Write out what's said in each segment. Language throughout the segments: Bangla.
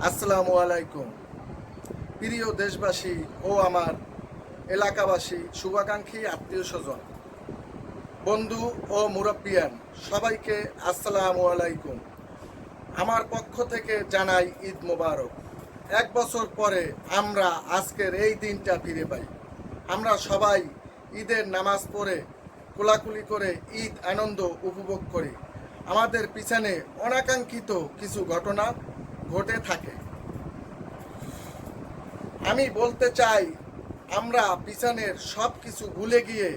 আসসালামু আলাইকুম। প্রিয় দেশবাসী ও আমার এলাকাবাসী, শুভাকাঙ্ক্ষী, আত্মীয় স্বজন, বন্ধু ও মুরব্বিয়ান সবাইকে আসসালামু আলাইকুম। আমার পক্ষ থেকে জানাই ঈদ মোবারক। 1 বছর পরে আমরা আজকের এই দিনটা ফিরে পাই। আমরা সবাই ঈদের নামাজ পড়ে কোলাকুলি করে ঈদ আনন্দ উপভোগ করি। আমাদের পিছনে অনাকাঙ্ক্ষিত কিছু ঘটনা ঘটে থাকে। আমি বলতে চাই, আমরা পিছনের সব কিছু ভুলে গিয়ে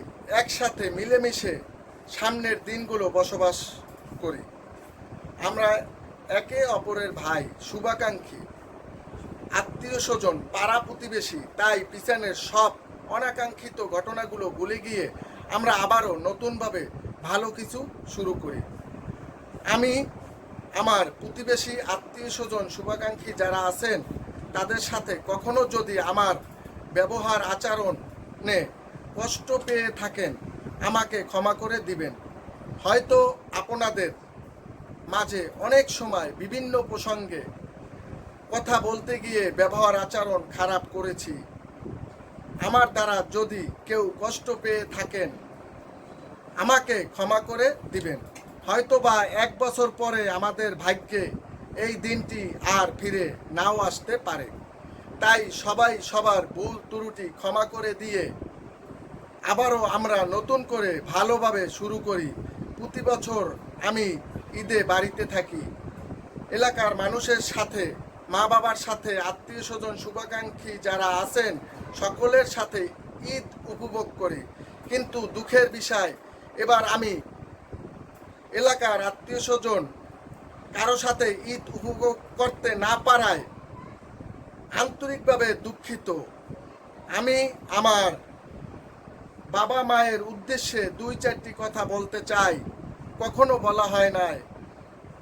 একসাথে মিলেমিশে সামনের দিনগুলো বসবাস করি। আমরা একে অপরের ভাই, শুভাকাঙ্ক্ষী, আত্মীয় স্বজন, পাড়া প্রতিবেশী। তাই পিছনের সব অনাকাঙ্ক্ষিত ঘটনাগুলো ভুলে গিয়ে আমরা আবারও নতুনভাবে ভালো কিছু শুরু করি। আমি আমার প্রতিবেশী, আত্মীয় স্বজন, শুভাকাঙ্ক্ষী যারা আছেন তাদের সাথে কখনো যদি আমার ব্যবহার আচরণে কষ্ট পেয়ে থাকেন, আমাকে ক্ষমা করে দিবেন। হয়তো আপনাদের মাঝে অনেক সময় বিভিন্ন প্রসঙ্গে কথা বলতে গিয়ে ব্যবহার আচরণ খারাপ করেছি। আমার দ্বারা যদি কেউ কষ্ট পেয়ে থাকেন, আমাকে ক্ষমা করে দিবেন। হয়তোবা 1 বছর পরে আমাদের ভাগ্যে এই দিনটি আর ফিরে নাও আসতে পারে। তাই সবাই সবার ভুল ত্রুটি ক্ষমা করে দিয়ে আবারও আমরা নতুন করে ভালোভাবে শুরু করি। প্রতি বছর আমি ঈদে বাড়িতে থাকি, এলাকার মানুষের সাথে, মা বাবার সাথে, আত্মীয় স্বজন, শুভাকাঙ্ক্ষী যারা আছেন সকলের সাথে ঈদ উপভোগ করি। কিন্তু দুঃখের বিষয়, এবার আমি এলাকার আত্মীয় স্বজন কারো সাথে ঈদ উপভোগ করতে না পারায় আন্তরিকভাবে দুঃখিত। আমি আমার বাবা মায়ের উদ্দেশ্যে 2-4টি কথা বলতে চাই। কখনো বলা হয় নাই।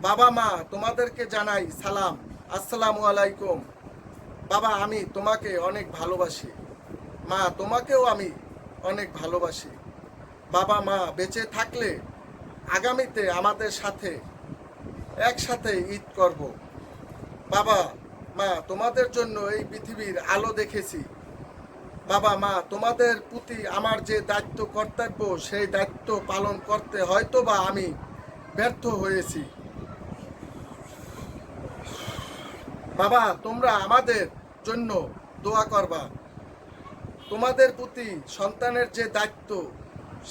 বাবা মা, তোমাদেরকে জানাই সালাম, আসসালামু আলাইকুম। বাবা, আমি তোমাকে অনেক ভালোবাসি। মা, তোমাকেও আমি অনেক ভালোবাসি। বাবা মা বেঁচে থাকলে আগামীতে আমাদের সাথে একসাথে ঈদ করব। বাবা মা, তোমাদের জন্য এই পৃথিবীর আলো দেখেছি। বাবা মা, তোমাদের প্রতি আমার যে দায়িত্ব, কর্তব্য, সেই দায়িত্ব পালন করতে হয়তোবা আমি ব্যর্থ হয়েছি। বাবা, তোমরা আমাদের জন্য দোয়া করবা। তোমাদের প্রতি সন্তানের যে দায়িত্ব,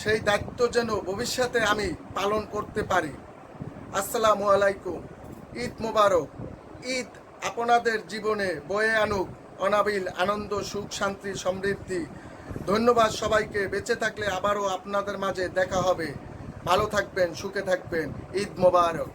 সেই দায়িত্ব যেন ভবিষ্যতে আমি পালন করতে পারি। আসসালামু আলাইকুম। ঈদ মোবারক। ঈদ আপনাদের জীবনে বয়ে আনুক অনাবিল আনন্দ, সুখ, শান্তি, সমৃদ্ধি। ধন্যবাদ সবাইকে। বেঁচে থাকলে আবারও আপনাদের মাঝে দেখা হবে। ভালো থাকবেন, সুখে থাকবেন। ঈদ মোবারক।